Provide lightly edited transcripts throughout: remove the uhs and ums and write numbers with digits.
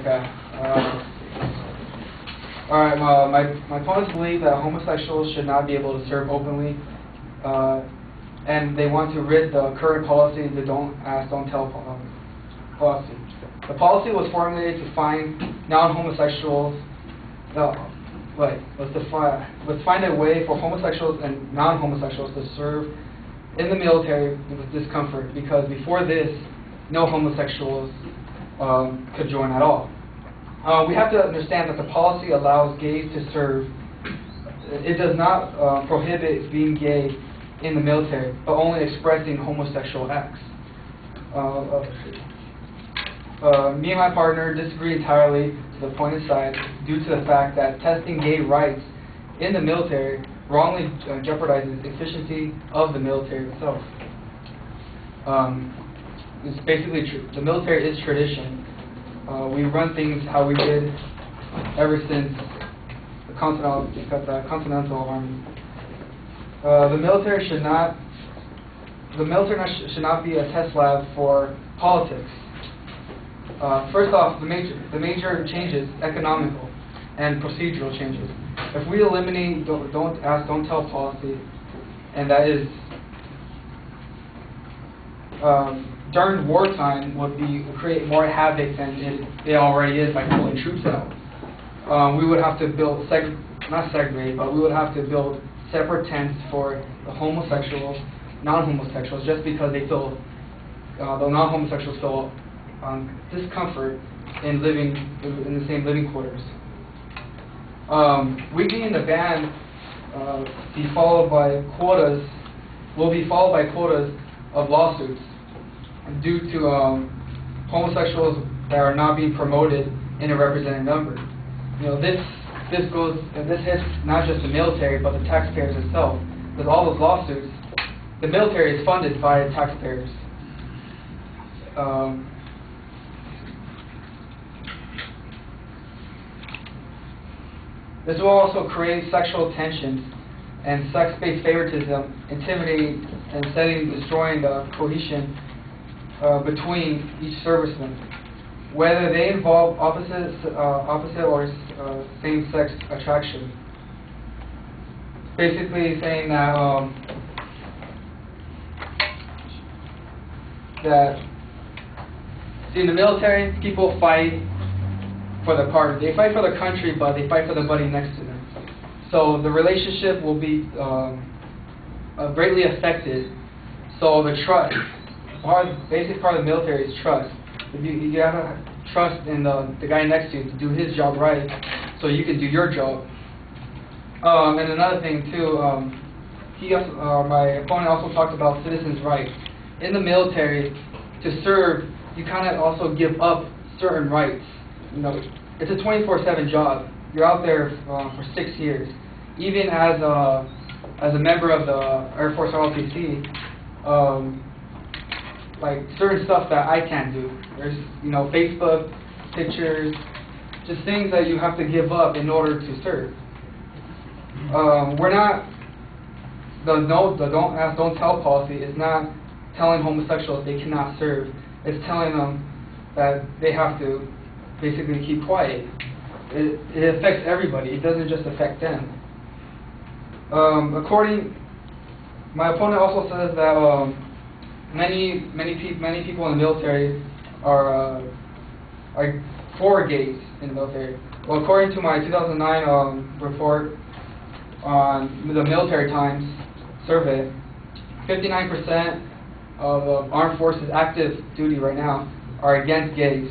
Okay. All right. My opponents believe that homosexuals should not be able to serve openly, and they want to rid the current policy, the don't ask, don't tell policy. The policy was formulated to find non-homosexuals. Let's find a way for homosexuals and non-homosexuals to serve in the military with discomfort, because before this, no homosexuals could join at all. We have to understand that the policy allows gays to serve. It does not prohibit being gay in the military, but only expressing homosexual acts. Me and my partner disagree entirely to the point aside due to the fact that testing gay rights in the military wrongly jeopardizes the efficiency of the military itself. It's basically true. The military is tradition. We run things how we did ever since the Continental Army. The military should not be a test lab for politics. First off, the major changes, economical and procedural changes. If we eliminate don't ask, don't tell policy, and that is during wartime would create more havoc than it already is by pulling troops out. We would have to build not segregate, but we would have to build separate tents for the homosexuals, non-homosexuals, just because they feel the non-homosexuals feel discomfort in living in the same living quarters. We being the ban will be followed by quotas of lawsuits due to homosexuals that are not being promoted in a represented number. You know, this hits not just the military but the taxpayers itself. With all those lawsuits, the military is funded by taxpayers. This will also create sexual tensions and sex-based favoritism, intimidating and destroying the cohesion between each serviceman, whether they involve opposite or same-sex attraction. Basically saying that in the military, people fight for the party. They fight for the country, but they fight for the buddy next to them. So the relationship will be greatly affected. So the trust, basic part of the military is trust. You have to trust in the guy next to you to do his job right, so you can do your job. And another thing too, my opponent also talked about citizens' rights. In the military, to serve, you kind of also give up certain rights. You know, it's a 24/7 job. You're out there for 6 years. Even as a member of the Air Force ROTC, like certain stuff that I can't do. There's Facebook pictures, just things that you have to give up in order to serve. We're not the don't ask, don't tell policy is not telling homosexuals they cannot serve. It's telling them that they have to basically keep quiet. It affects everybody. It doesn't just affect them. My opponent also says that many people in the military are for gays in the military. Well, according to my 2009 report on the Military Times survey, 59% of the armed forces active duty right now are against gays.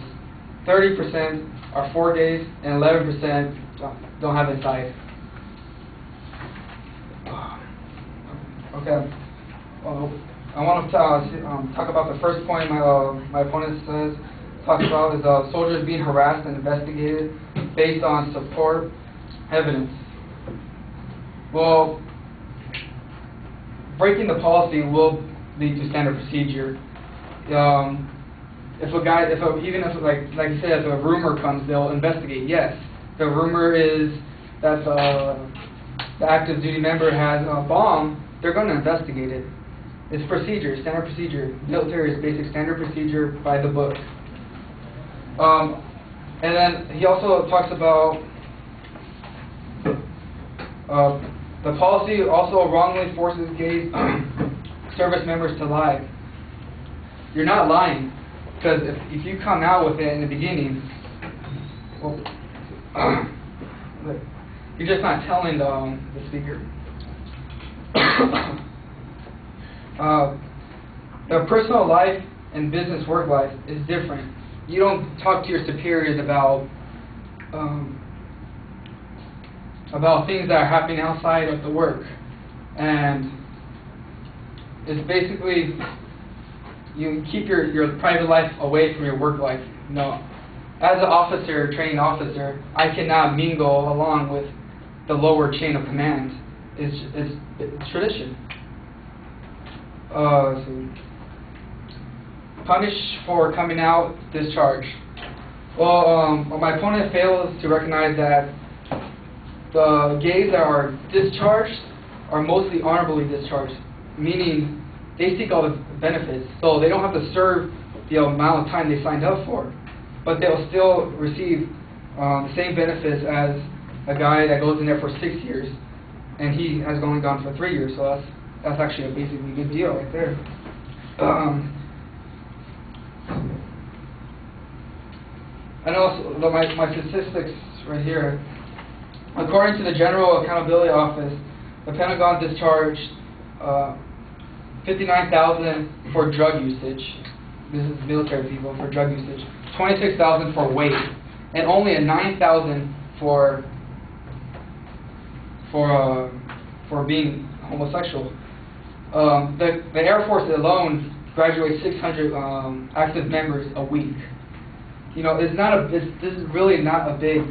30% are for gays, and 11% don't have a side. Okay. I want to talk about the first point my opponent talks about is soldiers being harassed and investigated based on support evidence. Well, breaking the policy will lead to standard procedure. If you said, if a rumor comes, they'll investigate. Yes, the rumor is that the active duty member has a bomb, they're going to investigate it. It's procedure, standard procedure. Military is basic standard procedure by the book. And then he also talks about the policy also wrongly forces gay service members to lie. You're not lying, because if you come out with it in the beginning, well, you're just not telling the speaker. The personal life and business work life is different. You don't talk to your superiors about things that are happening outside of the work, and it's basically you keep your private life away from your work life. No, as an officer, training officer, I cannot mingle along with the lower chain of command. It's tradition. So punish for coming out, discharge. Well, my opponent fails to recognize that the gays that are discharged are mostly honorably discharged, meaning they seek all the benefits, so they don't have to serve the amount of time they signed up for, but they'll still receive the same benefits as a guy that goes in there for 6 years, and he has only gone for 3 years, so that's actually a basically good deal right there. And also, my statistics right here. According to the General Accountability Office, the Pentagon discharged 59,000 for drug usage. This is military people for drug usage. 26,000 for weight, and only 9,000 for being homosexual. The Air Force alone graduates 600 active members a week. You know, this is really not a big.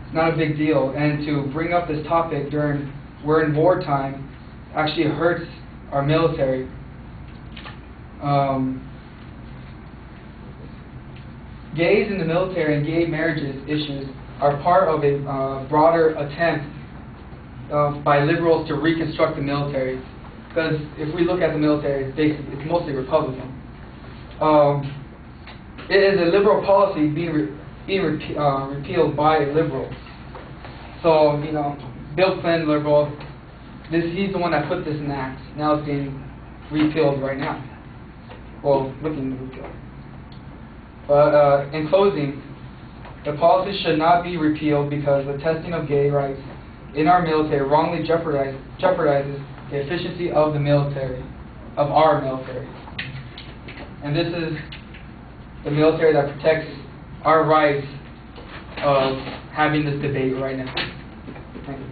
It's not a big deal, and to bring up this topic during we're in wartime actually hurts our military. Gays in the military and gay marriages issues are part of a broader attempt by liberals to reconstruct the military. Because if we look at the military, it's mostly Republican. It is a liberal policy being repealed by liberals. So, you know, Bill Clinton, liberal, he's the one that put this in the act. Now it's being repealed right now. Well, looking to repeal. But in closing, the policy should not be repealed because the testing of gay rights in our military wrongly jeopardizes the efficiency of the military, of our military. And this is the military that protects our rights of having this debate right now. Thank you.